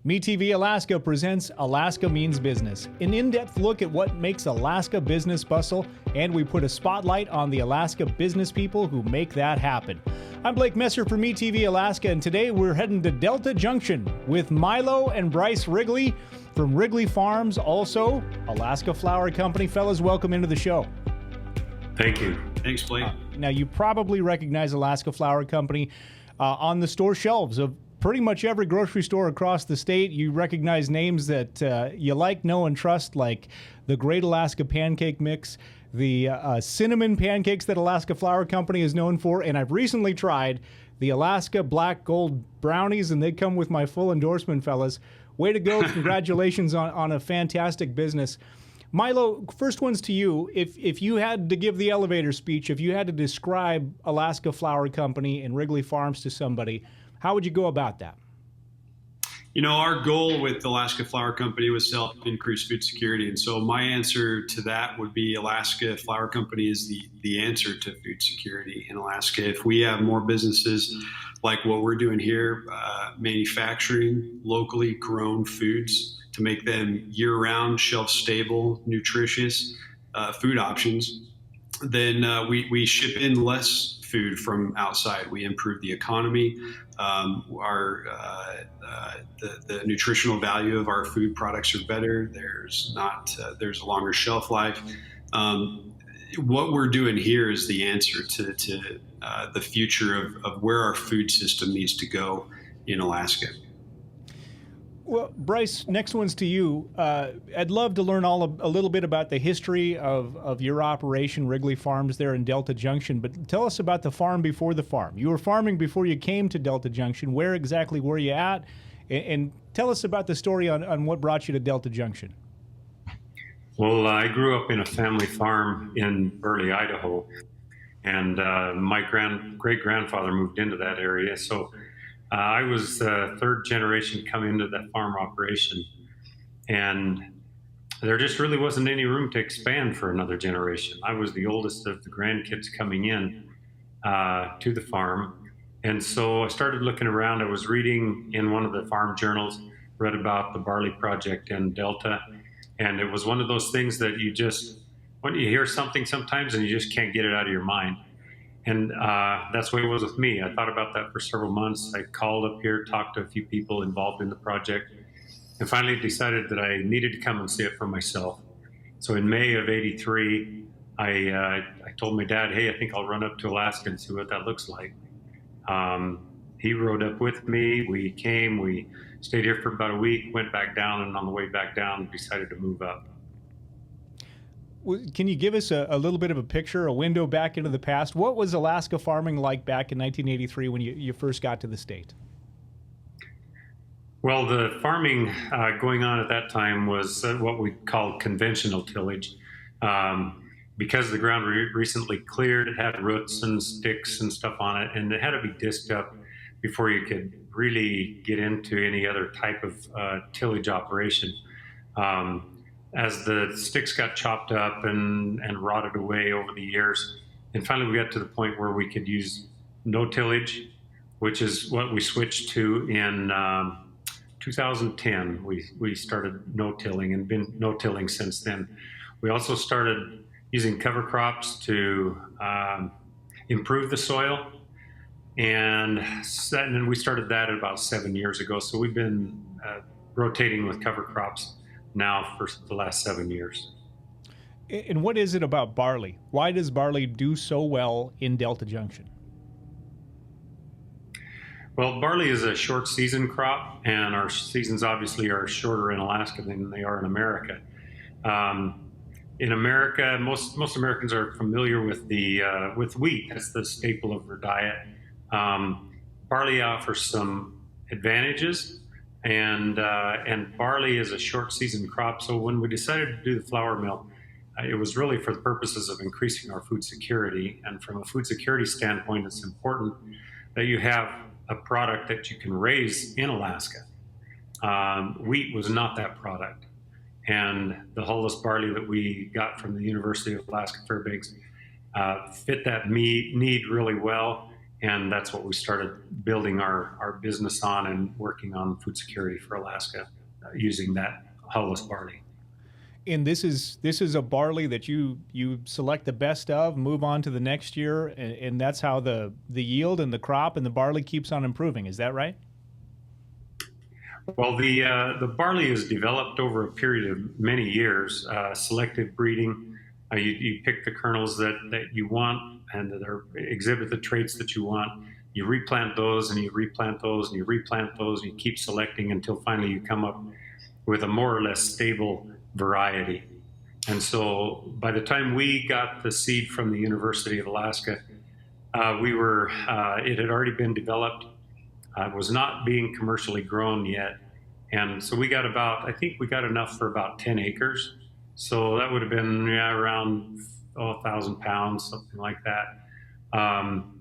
MeTV Alaska presents Alaska Means Business, an in-depth look at what makes Alaska business bustle, and we put a spotlight on the Alaska business people who make that happen. I'm Blake Messer for MeTV Alaska, and today we're heading to Delta Junction with Milo and Bryce Wrigley from Wrigley Farms, also Alaska Flour Company. Fellas, welcome into the show. Thank you. Thanks, Blake. Now, you probably recognize Alaska Flour Company on the store shelves of pretty much every grocery store across the state. You recognize names that you like, know, and trust, like the Great Alaska Pancake Mix, the cinnamon pancakes that Alaska Flour Company is known for, and I've recently tried the Alaska Black Gold Brownies, and they come with my full endorsement, fellas. Way to go. Congratulations on a fantastic business. Milo, first one's to you. If you had to give the elevator speech, if you had to describe Alaska Flour Company and Wrigley Farms to somebody, how would you go about that? You know, our goal with Alaska Flour Company was to help increase food security. And so my answer to that would be Alaska Flour Company is the answer to food security in Alaska. If we have more businesses like what we're doing here, manufacturing locally grown foods to make them year-round, shelf-stable, nutritious food options, then we ship in less food from outside. We improve the economy. The nutritional value of our food products are better. There's a longer shelf life. What we're doing here is the answer to the future of where our food system needs to go in Alaska. Well, Bryce, next one's to you. I'd love to learn a little bit about the history of your operation, Wrigley Farms, there in Delta Junction. But tell us about the farm before the farm. You were farming before you came to Delta Junction. Where exactly were you at? And tell us about the story on what brought you to Delta Junction. Well, I grew up in a family farm in Barley, Idaho, and my great-grandfather moved into that area. So I was third generation coming into that farm operation, and there just really wasn't any room to expand for another generation. I was the oldest of the grandkids coming in to the farm, and so I started looking around. I was reading in one of the farm journals, read about the Barley project in Delta, and it was one of those things that when you hear something sometimes and you just can't get it out of your mind. And that's the way it was with me. I thought about that for several months. I called up here, talked to a few people involved in the project, and finally decided that I needed to come and see it for myself. So in May of '83, I told my dad, hey, I think I'll run up to Alaska and see what that looks like. He rode up with me. We stayed here for about a week, went back down, and on the way back down, decided to move up. Can you give us a little bit of a picture, a window back into the past? What was Alaska farming like back in 1983 when you first got to the state? Well, the farming going on at that time was what we called conventional tillage. Because the ground recently cleared, it had roots and sticks and stuff on it, and it had to be disked up before you could really get into any other type of tillage operation. As the sticks got chopped up and rotted away over the years. And finally we got to the point where we could use no tillage, which is what we switched to in 2010. We started no-tilling and been no-tilling since then. We also started using cover crops to improve the soil. And then we started that about 7 years ago. So we've been rotating with cover crops now for the last 7 years. And what is it about barley? Why does barley do so well in Delta Junction? Well, barley is a short season crop, and our seasons obviously are shorter in Alaska than they are in America. In America, most Americans are familiar with with wheat. That's the staple of their diet. Barley offers some advantages. And barley is a short season crop. So when we decided to do the flour mill, it was really for the purposes of increasing our food security. And from a food security standpoint, it's important that you have a product that you can raise in Alaska. Wheat was not that product. And the hulless barley that we got from the University of Alaska Fairbanks fit that need really well. and that's what we started building our business on and working on food security for Alaska using that hulless barley. And this is a barley that you select the best of, move on to the next year, and that's how the yield and the crop and the barley keeps on improving. Is that right? Well, the barley is developed over a period of many years, selective breeding. You pick the kernels that you want and that exhibit the traits that you want. You replant those and you replant those and you replant those, and you keep selecting until finally you come up with a more or less stable variety. And so by the time we got the seed from the University of Alaska, it had already been developed. Was not being commercially grown yet. And so I think we got enough for about 10 acres. So that would have been around 1,000 pounds, something like that.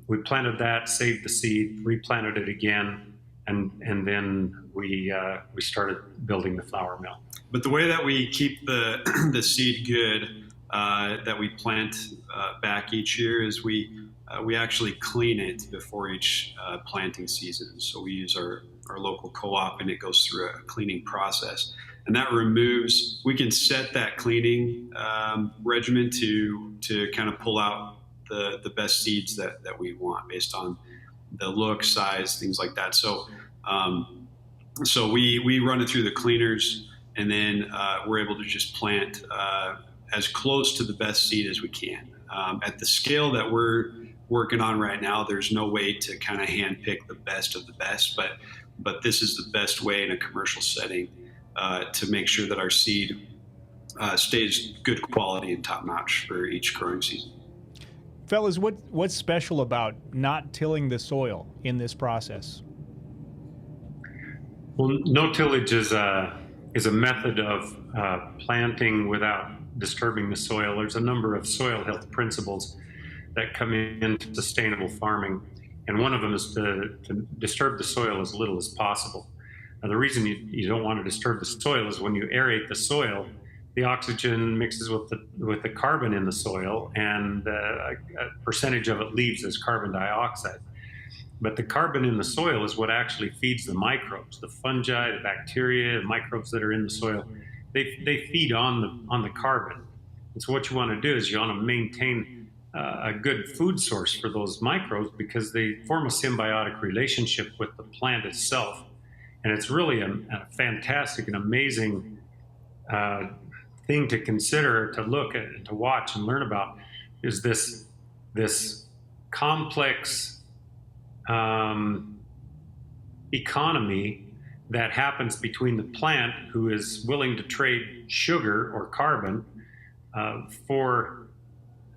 We planted that, saved the seed, replanted it again, and then we started building the flour mill. But the way that we keep the seed good that we plant back each year is we actually clean it before each planting season. So we use our local co-op, and it goes through a cleaning process. And that we can set that cleaning regimen to kind of pull out the best seeds that we want based on the look, size, things like that. So we run it through the cleaners, and then we're able to just plant as close to the best seed as we can. At the scale that we're working on right now, there's no way to kind of hand pick the best of the best, but this is the best way in a commercial setting to make sure that our seed stays good quality and top notch for each growing season. Fellas, what's special about not tilling the soil in this process? Well, no tillage is a method of planting without disturbing the soil. There's a number of soil health principles that come into sustainable farming, and one of them is to disturb the soil as little as possible. Now, the reason you don't want to disturb the soil is when you aerate the soil, the oxygen mixes with the carbon in the soil, and a percentage of it leaves as carbon dioxide. But the carbon in the soil is what actually feeds the microbes, the fungi, the bacteria, the microbes that are in the soil. They feed on the carbon. And so what you want to do is you want to maintain a good food source for those microbes, because they form a symbiotic relationship with the plant itself. And it's really a fantastic and amazing thing to consider, to look at, to watch and learn about, is this complex economy that happens between the plant, who is willing to trade sugar or carbon for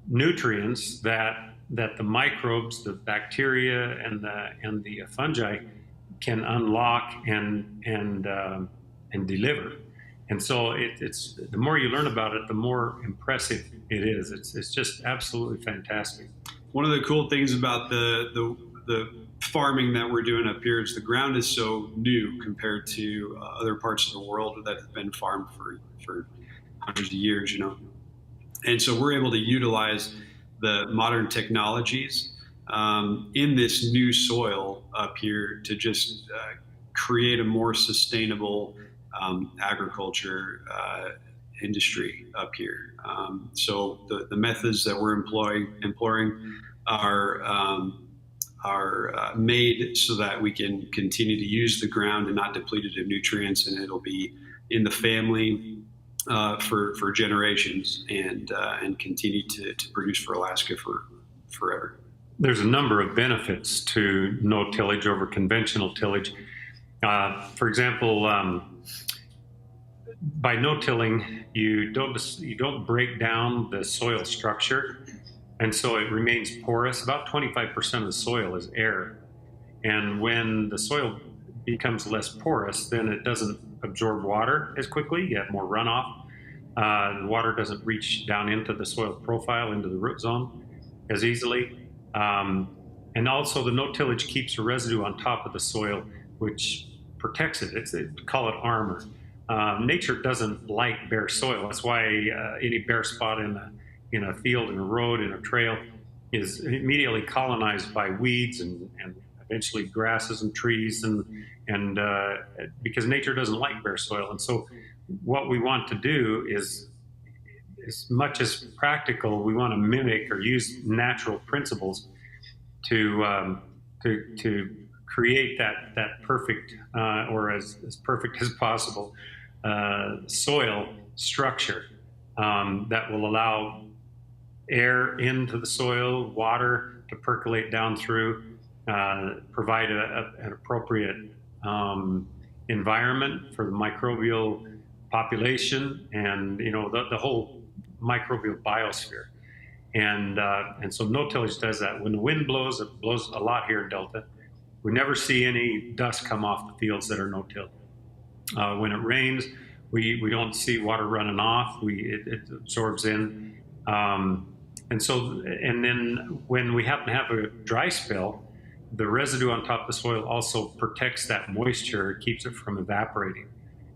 nutrients that the microbes, the bacteria, and the fungi can unlock and deliver. And so it's the more you learn about it, the more impressive it is. It's just absolutely fantastic. One of the cool things about the farming that we're doing up here is the ground is so new compared to other parts of the world that have been farmed for hundreds of years, And so we're able to utilize the modern technologies in this new soil up here to just create a more sustainable agriculture industry up here. So the methods that we're employing are made so that we can continue to use the ground and not deplete it of nutrients, and it'll be in the family for generations and continue to produce for Alaska for forever. There's a number of benefits to no tillage over conventional tillage. For example, by no tilling, you don't break down the soil structure, and so it remains porous. About 25% of the soil is air, and when the soil becomes less porous, then it doesn't absorb water as quickly. You have more runoff. The water doesn't reach down into the soil profile, into the root zone as easily. And also the no tillage keeps a residue on top of the soil, which protects it. They call it armor. Nature doesn't like bare soil. That's why any bare spot in a field, in a road, in a trail, is immediately colonized by weeds and eventually grasses and trees, and because nature doesn't like bare soil. And so what we want to do is, as much as practical, we want to mimic or use natural principles to create that perfect or as perfect as possible soil structure that will allow air into the soil, water to percolate down through, provide an appropriate environment for the microbial population, and the whole microbial biosphere. And so no tillage does that. When the wind blows, it blows a lot here in Delta. We never see any dust come off the fields that are no-till. When it rains, we don't see water running off. It absorbs in. And then when we happen to have a dry spell, the residue on top of the soil also protects that moisture, keeps it from evaporating.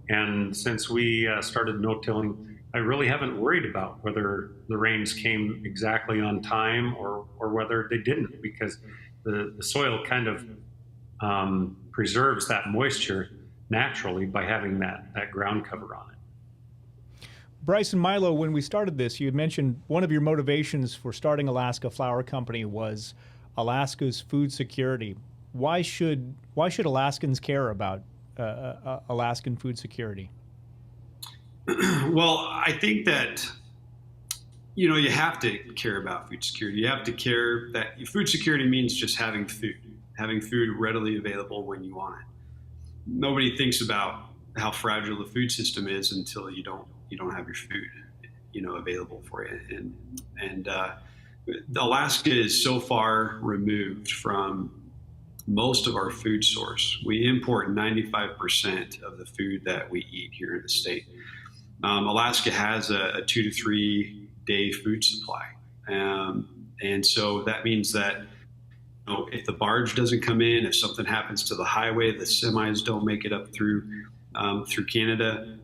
And since we started no-tilling, I really haven't worried about whether the rains came exactly on time or whether they didn't, because the soil kind of preserves that moisture naturally by having that ground cover on it. Bryce and Milo, when we started this, you had mentioned one of your motivations for starting Alaska Flour Company was Alaska's food security. Why should Alaskans care about Alaskan food security? Well, I think that, you have to care about food security. You have to care that food security means just having food readily available when you want it. Nobody thinks about how fragile the food system is until you don't have your food, available for you. And Alaska is so far removed from most of our food source. We import 95% of the food that we eat here in the state. Alaska has a 2 to 3 day food supply. And so that means that if the barge doesn't come in, if something happens to the highway, the semis don't make it up through Canada,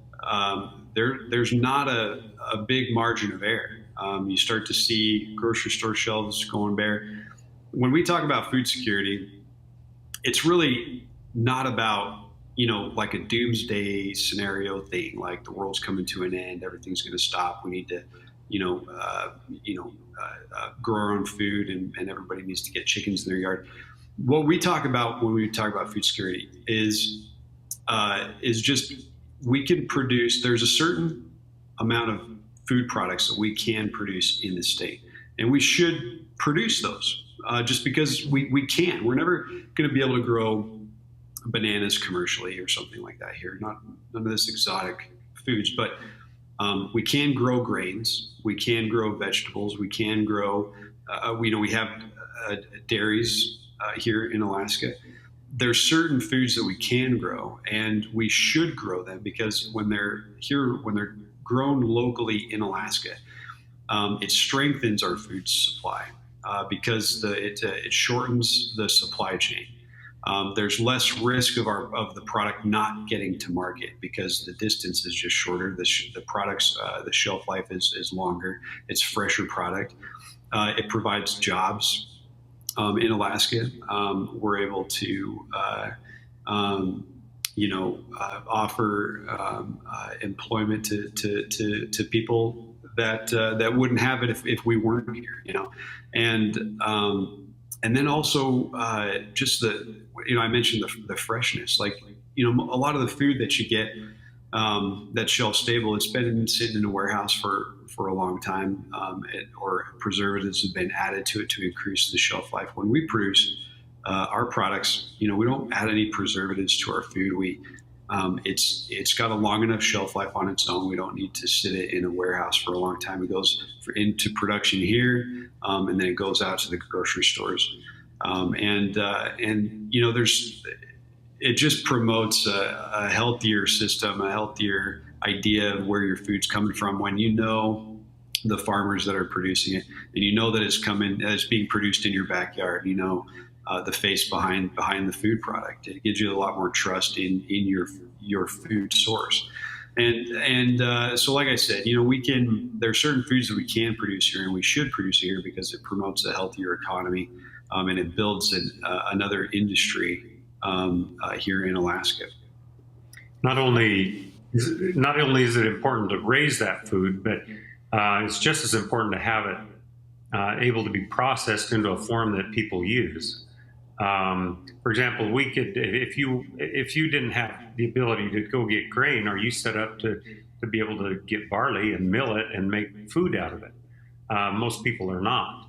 there's not a big margin of error. You start to see grocery store shelves going bare. When we talk about food security, it's really not about like a doomsday scenario thing, like the world's coming to an end, everything's going to stop. We need to, grow our own food, and everybody needs to get chickens in their yard. What we talk about when we talk about food security is just we can produce. There's a certain amount of food products that we can produce in the state, and we should produce those just because we can. We're never going to be able to grow bananas commercially or something like that here. None of this exotic foods, but we can grow grains. We can grow vegetables. We can grow. We have dairies here in Alaska. There's certain foods that we can grow, and we should grow them because when they're grown locally in Alaska, it strengthens our food supply because it shortens the supply chain. There's less risk of the product not getting to market because the distance is just shorter. The products, the shelf life is longer. It's fresher product. It provides jobs in Alaska. We're able to offer employment to people that wouldn't have it if we weren't here. And then also just I mentioned the freshness. Like, a lot of the food that you get that's shelf stable, it's been sitting in a warehouse for a long time, or preservatives have been added to it to increase the shelf life. When we produce our products, we don't add any preservatives to our food. It's got a long enough shelf life on its own. We don't need to sit it in a warehouse for a long time. It goes into production here, and then it goes out to the grocery stores. It just promotes a healthier system, a healthier idea of where your food's coming from when the farmers that are producing it, and that it's being produced in your backyard. The face behind the food product. It gives you a lot more trust in your food source. So like I said, there are certain foods that we can produce here and we should produce here because it promotes a healthier economy, and it builds another industry here in Alaska. Not only is it important to raise that food, but it's just as important to have it able to be processed into a form that people use. For example, we could, if you didn't have the ability to go get grain, are you set up to be able to get barley and mill it and make food out of it? Most people are not.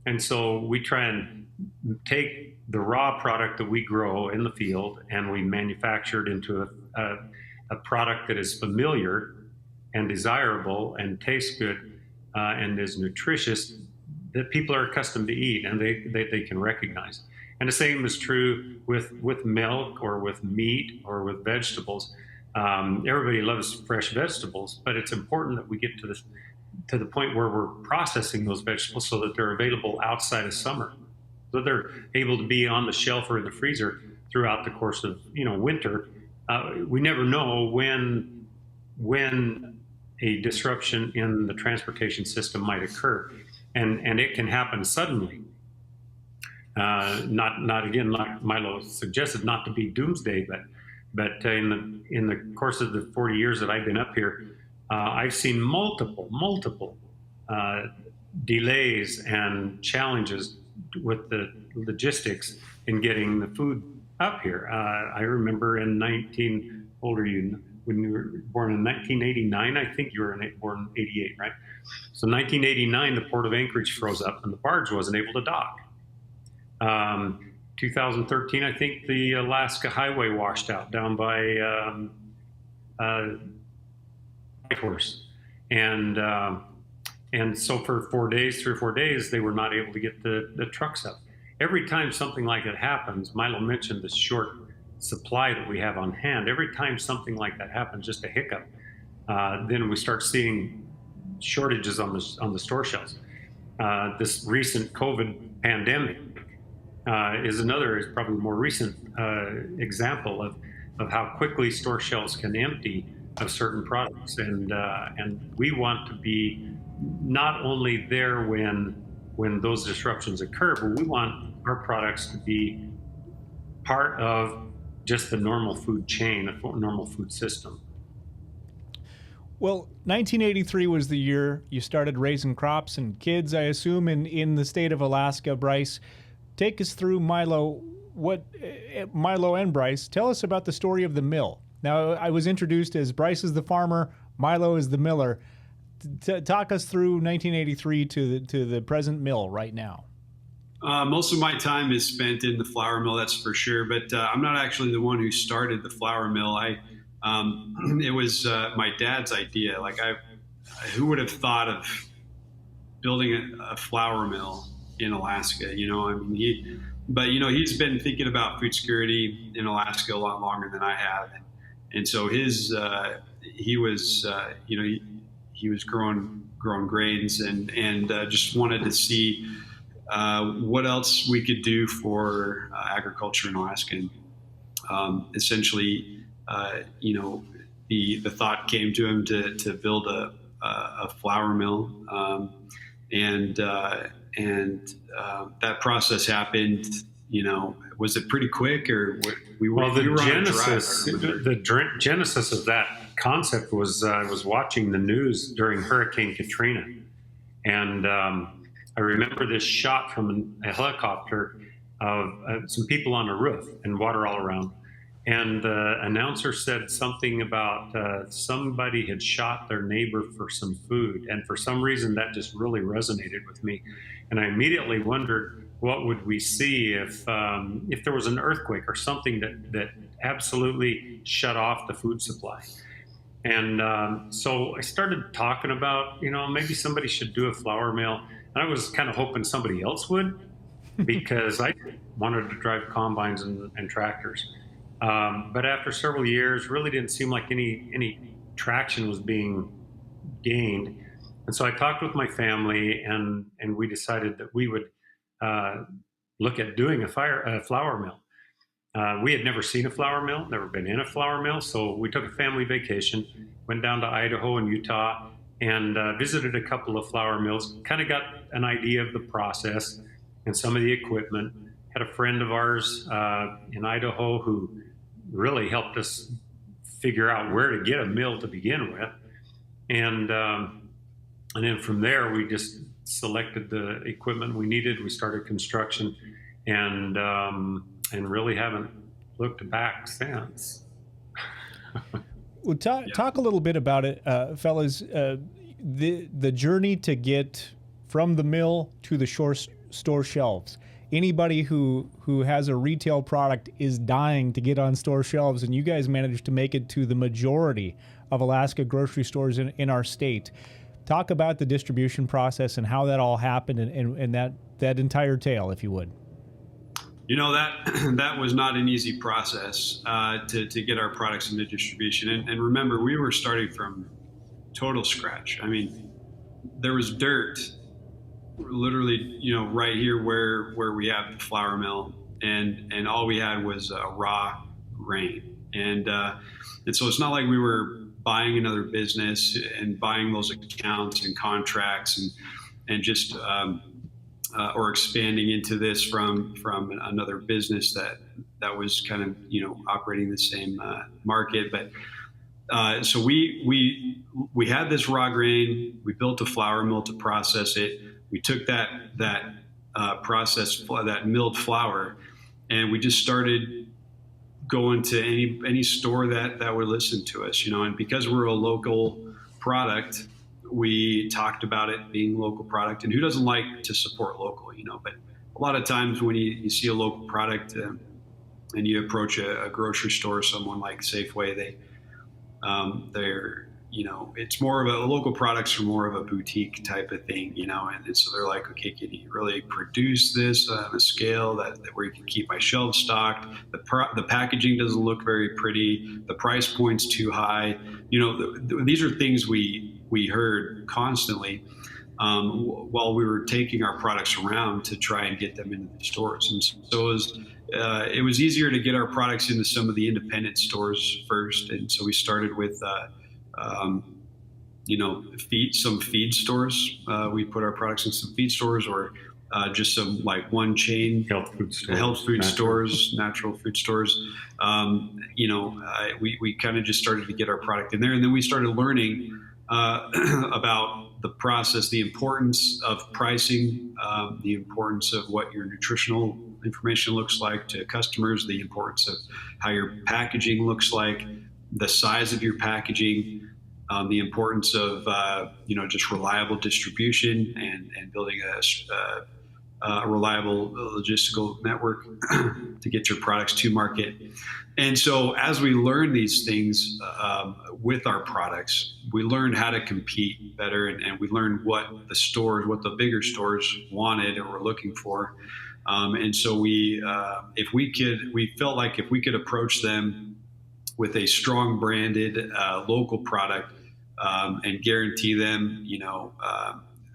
And so we try and take the raw product that we grow in the field and we manufacture it into a product that is familiar and desirable and tastes good and is nutritious, that people are accustomed to eat and they can recognize. And the same is true with milk or with meat or with vegetables. Everybody loves fresh vegetables, but it's important that we get to the point where we're processing those vegetables so that they're available outside of summer, so they're able to be on the shelf or in the freezer throughout the course of winter. We never know when a disruption in the transportation system might occur, and it can happen suddenly. Not again, like Milo suggested, not to be doomsday, but in the course of the 40 years that I've been up here, I've seen multiple delays and challenges with the logistics in getting the food up here. I remember when you were born in 1989, I think you were born in 88, right? So 1989, the Port of Anchorage froze up and the barge wasn't able to dock. 2013, I think the Alaska Highway washed out down by Whitehorse. And so for 3 or 4 days, they were not able to get the trucks up. Every time something like that happens, Milo mentioned the short supply that we have on hand. Every time something like that happens, just a hiccup, then we start seeing shortages on the store shelves. This recent COVID pandemic is probably more recent example of how quickly store shelves can empty of certain products, and we want to be not only there when those disruptions occur, but we want our products to be part of just the normal food chain, a normal food system. Well, 1983 was the year you started raising crops and kids, I assume, in the state of Alaska. Bryce, take us through Milo and Bryce. Tell us about the story of the mill. Now, I was introduced as Bryce is the farmer, Milo is the miller. Talk us through 1983 to the present mill right now. Most of my time is spent in the flour mill, that's for sure. But I'm not actually the one who started the flour mill. It was my dad's idea. Who would have thought of building a flour mill in Alaska? He's been thinking about food security in Alaska a lot longer than I have, and so he was growing grains and just wanted to see what else we could do for agriculture in Alaska. And essentially, the thought came to him to build a flour mill, and that process happened. Was it pretty quick, or the genesis of that concept was I was watching the news during Hurricane Katrina, and I remember this shot from a helicopter of some people on a roof and water all around. And the announcer said something about somebody had shot their neighbor for some food. And for some reason, that just really resonated with me. And I immediately wondered, what would we see if there was an earthquake or something that absolutely shut off the food supply? And so I started talking about, maybe somebody should do a flour mill. And I was kind of hoping somebody else would, because I wanted to drive combines and tractors. But after several years, really didn't seem like any traction was being gained. And so I talked with my family, and we decided that we would look at doing a flour mill. We had never seen a flour mill, never been in a flour mill, so we took a family vacation, went down to Idaho and Utah, and visited a couple of flour mills, kind of got an idea of the process and some of the equipment. Had a friend of ours in Idaho who really helped us figure out where to get a mill to begin with. And then from there, we just selected the equipment we needed. We started construction, and really haven't looked back since. Well, talk a little bit about it, fellas. The journey to get from the mill to the store shelves. Anybody who has a retail product is dying to get on store shelves, and you guys managed to make it to the majority of Alaska grocery stores in our state. Talk about the distribution process and how that all happened, and that entire tale, if you would. You know, that was not an easy process to get our products into distribution. And remember, we were starting from total scratch. I mean, there was dirt literally, right here where we have the flour mill, and all we had was raw grain. And so it's not like we were buying another business and buying those accounts and contracts and just or expanding into this from another business that was kind of operating the same market. But so we had this raw grain. We built a flour mill to process it. We took that processed, that milled flour, and we just started going to any store that would listen to us, and because we're a local product, we talked about it being local product, and who doesn't like to support local, but a lot of times when you see a local product and you approach a grocery store, someone like Safeway, they're, it's more of a local products are more of a boutique type of thing, and so they're like, okay, can you really produce this on a scale that where you can keep my shelves stocked? The packaging doesn't look very pretty. The price point's too high. These are things we heard constantly while we were taking our products around to try and get them into the stores. And so it was easier to get our products into some of the independent stores first. And so we started with some feed stores. We put our products in some feed stores, or just some like one chain health food stores, natural food stores. We kind of just started to get our product in there, and then we started learning about the process, the importance of pricing, the importance of what your nutritional information looks like to customers, the importance of how your packaging looks like, the size of your packaging, the importance of just reliable distribution and building a reliable logistical network to get your products to market. And so as we learn these things with our products, we learned how to compete better, and we learned what the bigger stores wanted or were looking for. And so we felt like if we could approach them with a strong branded local product and guarantee them,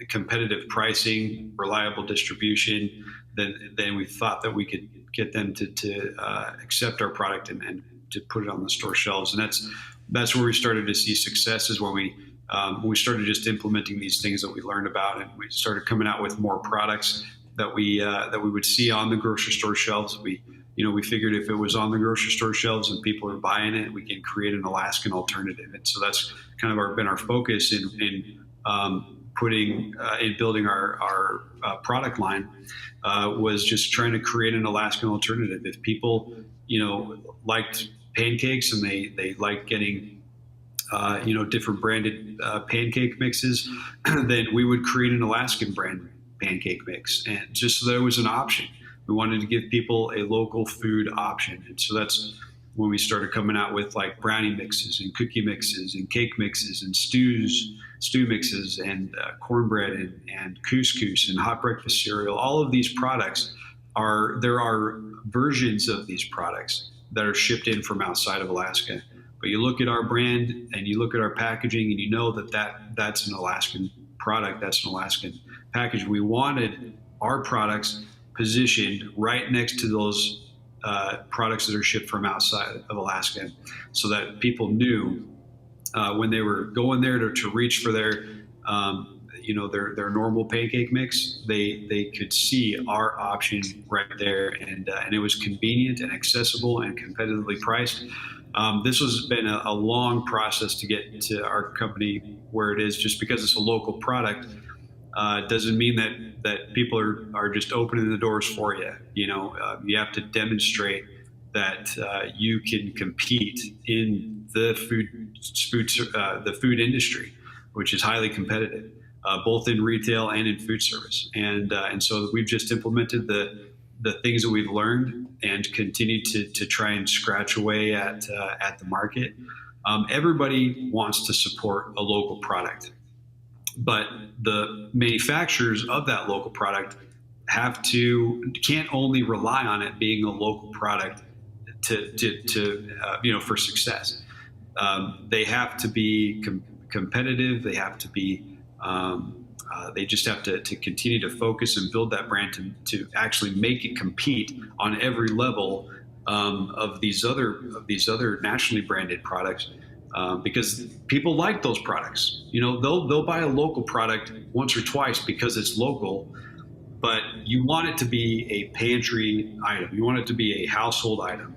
competitive pricing, reliable distribution, then we thought that we could get them to accept our product and to put it on the store shelves. And that's where we started to see success, is when we started just implementing these things that we learned about, and we started coming out with more products that we would see on the grocery store shelves. We figured if it was on the grocery store shelves and people are buying it, we can create an Alaskan alternative. And so that's kind of been our focus in building our product line, was just trying to create an Alaskan alternative. If people, liked pancakes and they like getting, different branded pancake mixes, then we would create an Alaskan brand pancake mix, and just so there was an option. We wanted to give people a local food option. And so that's when we started coming out with like brownie mixes and cookie mixes and cake mixes and stew mixes and cornbread and couscous and hot breakfast cereal. All of these products there are versions of these products that are shipped in from outside of Alaska. But you look at our brand and you look at our packaging and you know that's an Alaskan product, that's an Alaskan package. We wanted our products positioned right next to those products that are shipped from outside of Alaska, so that people knew when they were going there to reach for their their normal pancake mix, they could see our option right there, and it was convenient and accessible and competitively priced. This has been a long process to get to our company where it is. Just because it's a local product doesn't mean that people are just opening the doors for you. You have to demonstrate that you can compete in the food industry, which is highly competitive, both in retail and in food service. And so we've just implemented the things that we've learned and continue to try and scratch away at the market. Everybody wants to support a local product, but the manufacturers of that local product can't only rely on it being a local product for success. They have to be competitive. They have to be. They just have to continue to focus and build that brand to actually make it compete on every level of these other nationally branded products, because people like those products. They'll buy a local product once or twice because it's local, but you want it to be a pantry item. You want it to be a household item,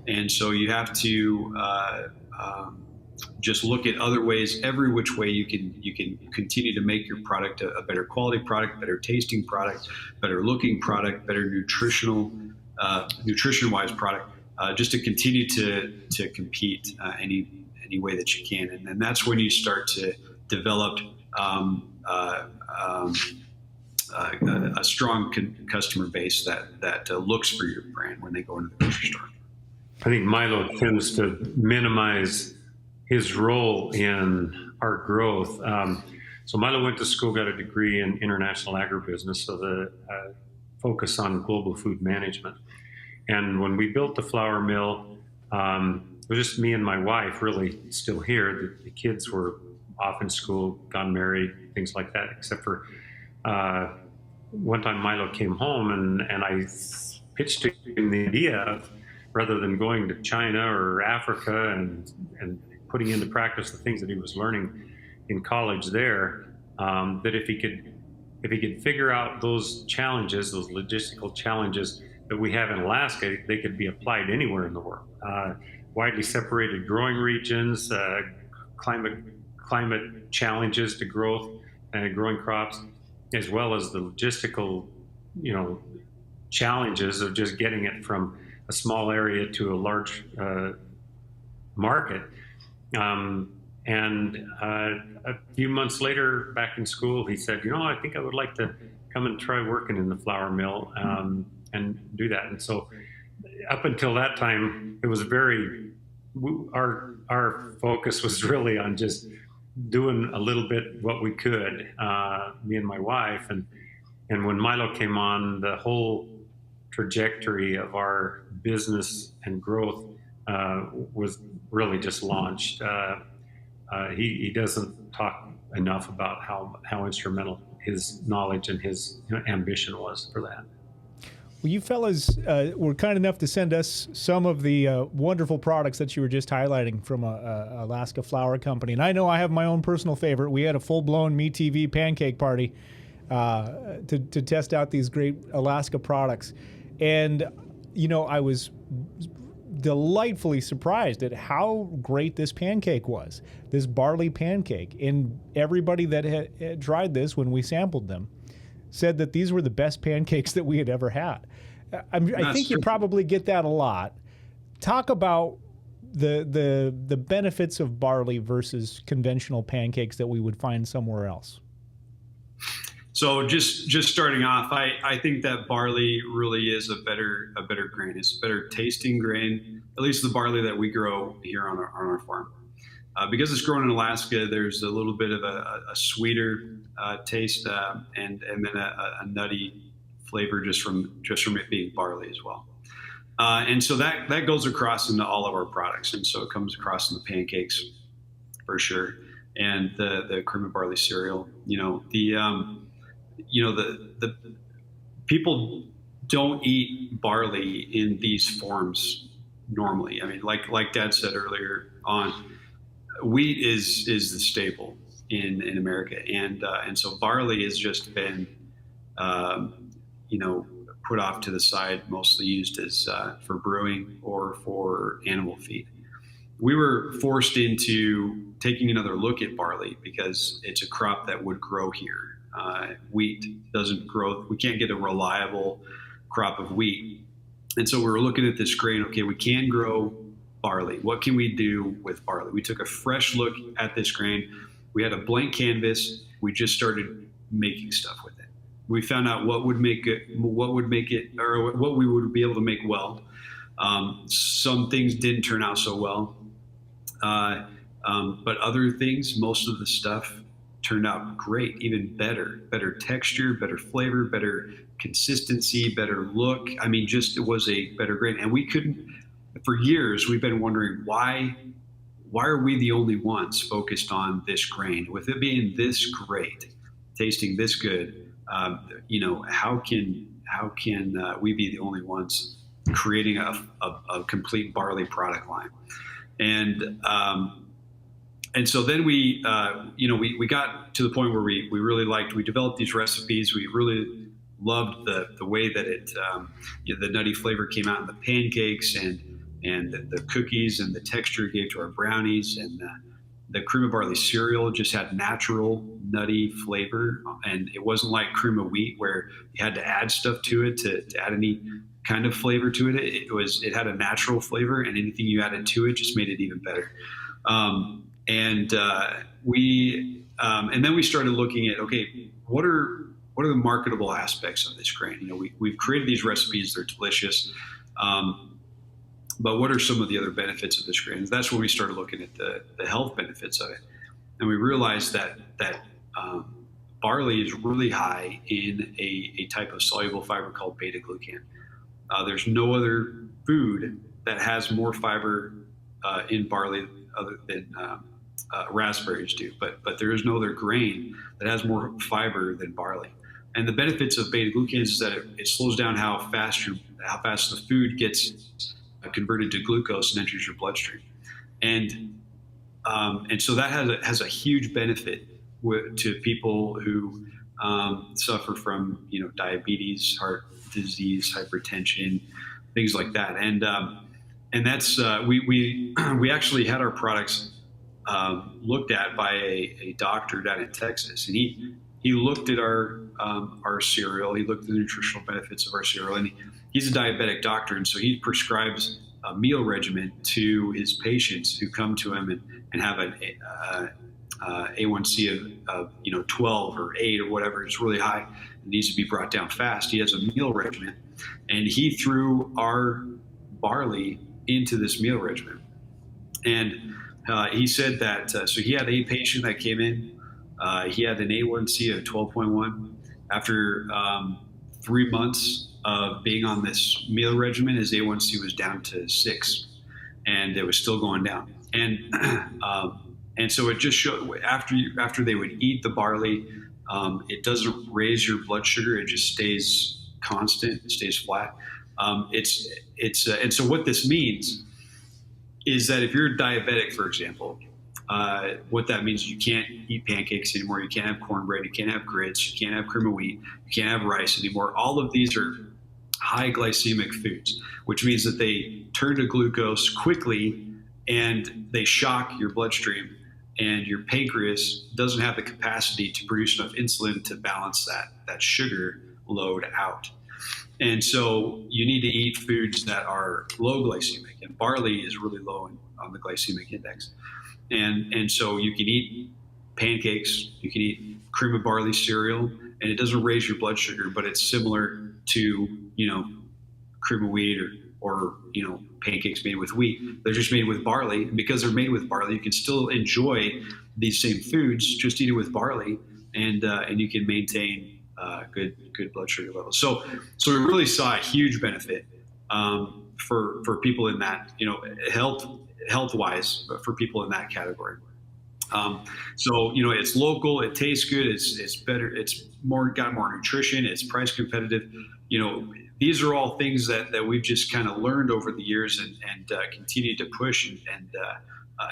and so you have to just look at other ways, every which way you can continue to make your product a better quality product, better tasting product, better looking product, better nutrition-wise product, just to continue to compete any way that you can. And that's when you start to develop a strong customer base that looks for your brand when they go into the grocery store. I think Milo tends to minimize his role in our growth. So Milo went to school, got a degree in international agribusiness, so the focus on global food management. And when we built the flour mill, it was just me and my wife really still here. The kids were off in school, gone married, things like that, except for one time Milo came home and I pitched to him the idea of, rather than going to China or Africa and putting into practice the things that he was learning in college there, that if he could figure out those challenges, those logistical challenges that we have in Alaska, they could be applied anywhere in the world. Widely separated growing regions, climate challenges to growth and growing crops, as well as the logistical, challenges of just getting it from a small area to a large market. And a few months later, back in school, he said, I think I would like to come and try working in the flour mill and do that. And so up until that time, it was our focus was really on just doing a little bit what we could, me and my wife. And when Milo came on, the whole trajectory of our business and growth was really just launched. He doesn't talk enough about how instrumental his knowledge and his ambition was for that. Well, you fellas were kind enough to send us some of the wonderful products that you were just highlighting from Alaska Flour Company. And I know I have my own personal favorite. We had a full-blown MeTV pancake party to test out these great Alaska products. And, I was delightfully surprised at how great this pancake was, this barley pancake. And everybody that had tried this when we sampled them said that these were the best pancakes that we had ever had. I think you probably get that a lot. Talk about the benefits of barley versus conventional pancakes that we would find somewhere else. So just starting off, I think that barley really is a better grain. It's a better tasting grain, at least the barley that we grow here on our farm. Because it's grown in Alaska, there's a little bit of a sweeter taste and then a nutty flavor just from it being barley as well. And so that goes across into all of our products, and so it comes across in the pancakes for sure, and the cream of barley cereal. The people don't eat barley in these forms normally. I mean, like Dad said earlier on, wheat is the staple in America, and so barley has just been, um, you know, put off to the side, mostly used as for brewing or for animal feed. We were forced into taking another look at barley because it's a crop that would grow here. Wheat doesn't grow. We can't get a reliable crop of wheat. And so we were looking at this grain. Okay, we can grow barley. What can we do with barley? We took a fresh look at this grain. We had a blank canvas. We just started making stuff with it. We found out what would make it, or what we would be able to make well. Some things didn't turn out so well. But other things, most of the stuff turned out great, even better texture, better flavor, better consistency, better look. I mean, just it was a better grain. And we couldn't, for years, we've been wondering why are we the only ones focused on this grain? With it being this great, tasting this good, how can we be the only ones creating a complete barley product line? And so then we got to the point where we really we developed these recipes. We really loved the way that the nutty flavor came out in the pancakes and the cookies, and the texture it gave to our brownies, and the cream of barley cereal just had natural nutty flavor, and it wasn't like cream of wheat where you had to add stuff to it to add any kind of flavor to it. It had a natural flavor, and anything you added to it just made it even better. And then we started looking at, okay, what are the marketable aspects of this grain? You know, we've created these recipes; they're delicious. But what are some of the other benefits of this grain? That's when we started looking at the health benefits of it, and we realized that barley is really high in a type of soluble fiber called beta glucan. There's no other food that has more fiber in barley other than raspberries do, but there is no other grain that has more fiber than barley. And the benefits of beta glucans is that it slows down how fast the food gets converted to glucose and enters your bloodstream, and so that has a huge benefit to people who suffer from diabetes, heart disease, hypertension, things like that. And that's we actually had our products looked at by a doctor down in Texas, and he looked at our cereal. He looked at the nutritional benefits of our cereal, and he's a diabetic doctor, and so he prescribes a meal regimen to his patients who come to him and have an A1C of 12 or 8 or whatever. It's really high. It needs to be brought down fast. He has a meal regimen, and he threw our barley into this meal regimen. And he said that, so he had a patient that came in. He had an A1C of 12.1. After 3 months of being on this meal regimen, his A1C was down to 6, and it was still going down. And so it just showed after they would eat the barley, it doesn't raise your blood sugar. It just stays constant. It stays flat. And so what this means is that if you're diabetic, for example, what that means is you can't eat pancakes anymore. You can't have cornbread. You can't have grits. You can't have cream of wheat. You can't have rice anymore. All of these are high glycemic foods, which means that they turn to glucose quickly and they shock your bloodstream, and your pancreas doesn't have the capacity to produce enough insulin to balance that sugar load out. And so you need to eat foods that are low glycemic, and barley is really low on the glycemic index. And so you can eat pancakes, you can eat cream of barley cereal, and it doesn't raise your blood sugar, but it's similar to, cream of wheat or pancakes made with wheat. They're just made with barley. And because they're made with barley, you can still enjoy these same foods, just eat it with barley, and you can maintain good blood sugar levels. So we really saw a huge benefit for people in that, health wise, for people in that category. So it's local, it tastes good, it's better, it's got more nutrition, it's price competitive. these are all things that we've just kind of learned over the years and continue to push and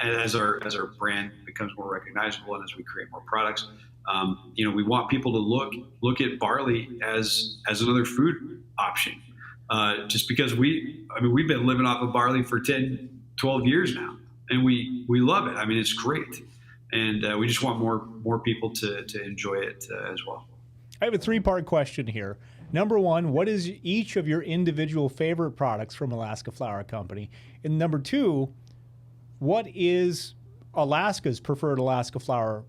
as our brand becomes more recognizable and as we create more products, we want people to look at barley as another food option. Just because we've been living off of barley for 10, 12 years now, and we love it. I mean, it's great, and we just want more people to enjoy it as well. I have a 3-part question here. Number 1, what is each of your individual favorite products from Alaska Flower Company? And number 2, what is Alaska's preferred Alaska Flower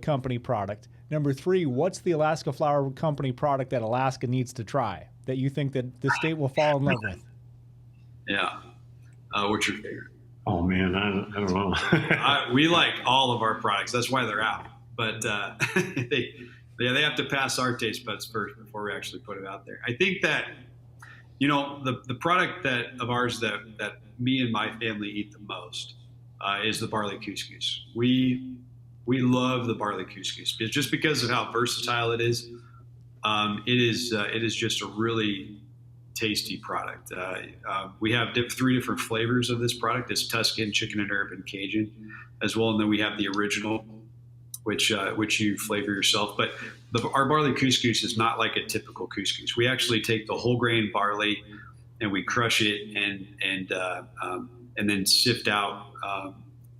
Company product? Number 3, what's the Alaska Flower Company product that Alaska needs to try that you think that the state will fall in love with? Yeah. What's your favorite? Oh man, I don't know. We like all of our products. That's why they're out. But they have to pass our taste buds first before we actually put it out there. I think that, the product of ours that me and my family eat the most is the barley couscous. We love the barley couscous just because of how versatile it is. It is just a really tasty product. We have 3 different flavors of this product. It's Tuscan, chicken and herb, and Cajun as well. And then we have the original, which you flavor yourself. But our barley couscous is not like a typical couscous. We actually take the whole grain barley and we crush it and then sift out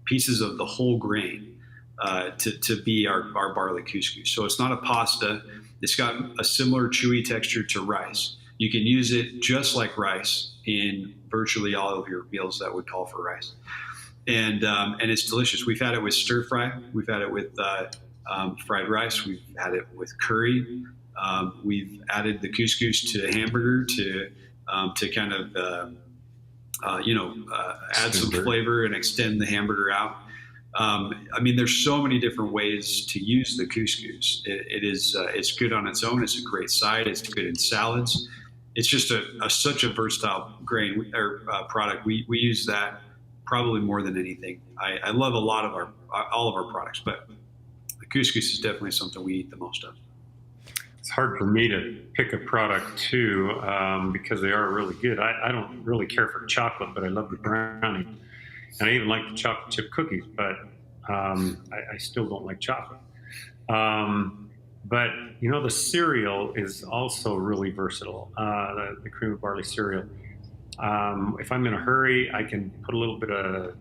pieces of the whole grain to be our barley couscous. So it's not a pasta. It's got a similar chewy texture to rice. You can use it just like rice in virtually all of your meals that would call for rice. And it's delicious. We've had it with stir fry. We've had it with fried rice. We've had it with curry. We've added the couscous to hamburger to kind of add some flavor and extend the hamburger out. There's so many different ways to use the couscous. It's good on its own. It's a great side. It's good in salads. It's just such a versatile grain or product. We use that probably more than anything. I love all of our products, but the couscous is definitely something we eat the most of. It's hard for me to pick a product too because they are really good. I don't really care for chocolate, but I love the brownie. And I even like the chocolate chip cookies, but I still don't like chocolate. But, the cereal is also really versatile, the cream of barley cereal. If I'm in a hurry, I can put a little bit of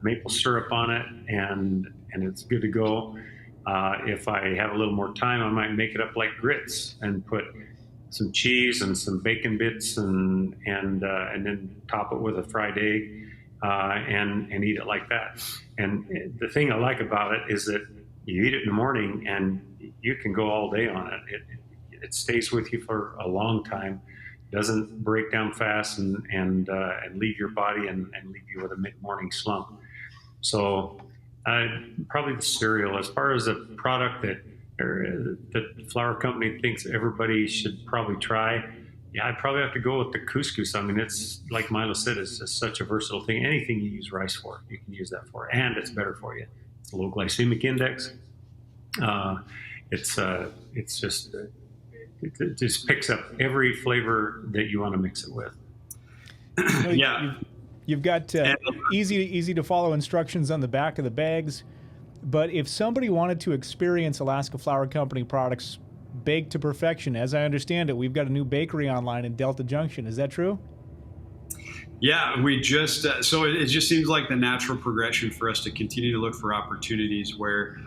maple syrup on it, and it's good to go. If I have a little more time, I might make it up like grits and put some cheese and some bacon bits and then top it with a fried egg. And eat it like that. And the thing I like about it is that you eat it in the morning and you can go all day on it. It stays with you for a long time, doesn't break down fast and leave your body and leave you with a mid-morning slump. So probably the cereal. As far as a product that the flour company thinks everybody should probably try, yeah, I'd probably have to go with the couscous. It's like Milo said, it's just such a versatile thing. Anything you use rice for, you can use that for, and it's better for you. It's a low glycemic index. It just picks up every flavor that you want to mix it with. Yeah, you've got easy to follow instructions on the back of the bags. But if somebody wanted to experience Alaska Flower Company products baked to perfection, as I understand it, we've got a new bakery online in Delta Junction. Is that true? Yeah, we just so it just seems like the natural progression for us to continue to look for opportunities where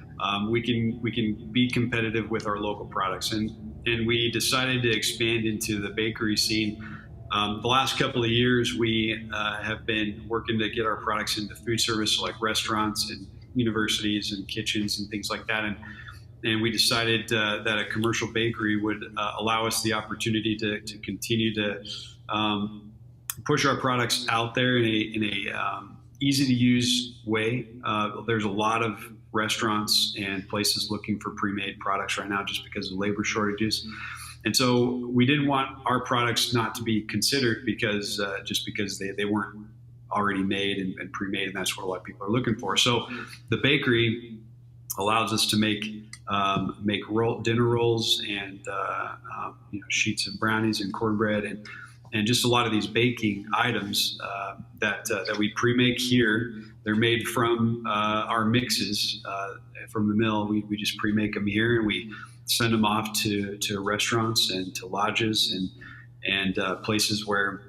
we can be competitive with our local products, and we decided to expand into the bakery scene. The last couple of years, we have been working to get our products into food service, like restaurants and universities and kitchens and things like that, and we decided that a commercial bakery would allow us the opportunity to continue to push our products out there in a easy to use way. There's a lot of restaurants and places looking for pre-made products right now just because of labor shortages. And so we didn't want our products not to be considered because they weren't already made and pre-made, and that's what a lot of people are looking for. So the bakery allows us to make make dinner rolls and sheets of brownies and cornbread and just a lot of these baking items that we pre-make here. They're made from our mixes from the mill. We just pre-make them here, and we send them off to restaurants and to lodges and places where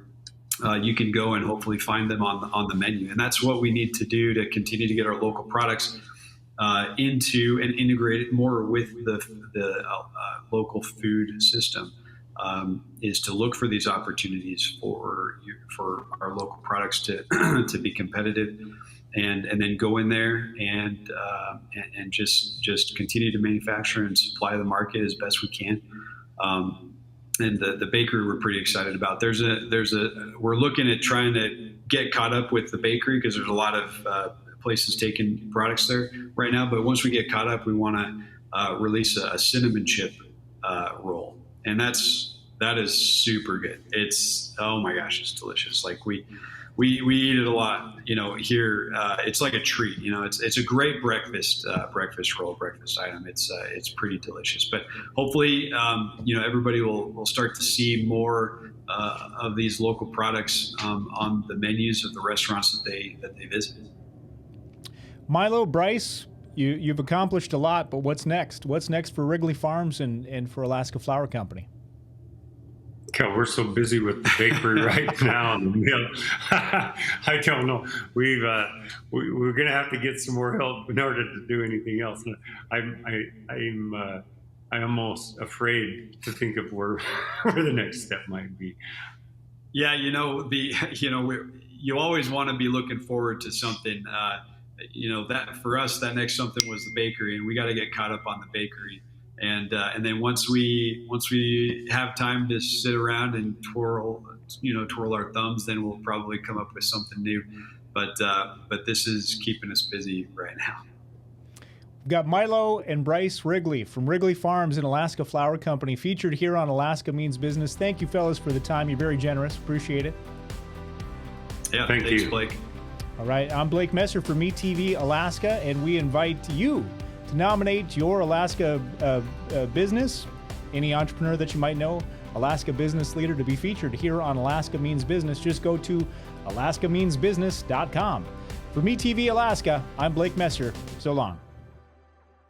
you can go and hopefully find them on the menu. And that's what we need to do to continue to get our local products into and integrate it more with the local food system. Is to look for these opportunities for our local products to be competitive, and then go in there and just continue to manufacture and supply the market as best we can. And the bakery we're pretty excited about. We're looking at trying to get caught up with the bakery because there's a lot of places taking products there right now. But once we get caught up, we want to release a cinnamon chip roll, and that is super good. It's, oh my gosh, it's delicious. Like we eat it a lot, here. It's like a treat, it's a great breakfast roll, breakfast item. It's pretty delicious, but hopefully, everybody will start to see more of these local products on the menus of the restaurants that they visit. Milo, Bryce, you've accomplished a lot, but what's next? What's next for Wrigley Farms and for Alaska Flour Company? God, we're so busy with the bakery right now and the mill. I don't know. We're going to have to get some more help in order to do anything else. I'm almost afraid to think of where the next step might be. Yeah, you always want to be looking forward to something. That for us, that next something was the bakery, and we got to get caught up on the bakery. And then once we have time to sit around and twirl our thumbs, then we'll probably come up with something new. But this is keeping us busy right now. We've got Milo and Bryce Wrigley from Wrigley Farms and Alaska Flour Company featured here on Alaska Means Business. Thank you, fellas, for the time. You're very generous. Appreciate it. Yeah, thanks, you, Blake. All right, I'm Blake Messer for MeTV Alaska, and we invite you to nominate your Alaska business, any entrepreneur that you might know, Alaska business leader, to be featured here on Alaska Means Business. Just go to alaskameansbusiness.com. For MeTV Alaska, I'm Blake Messer. So long.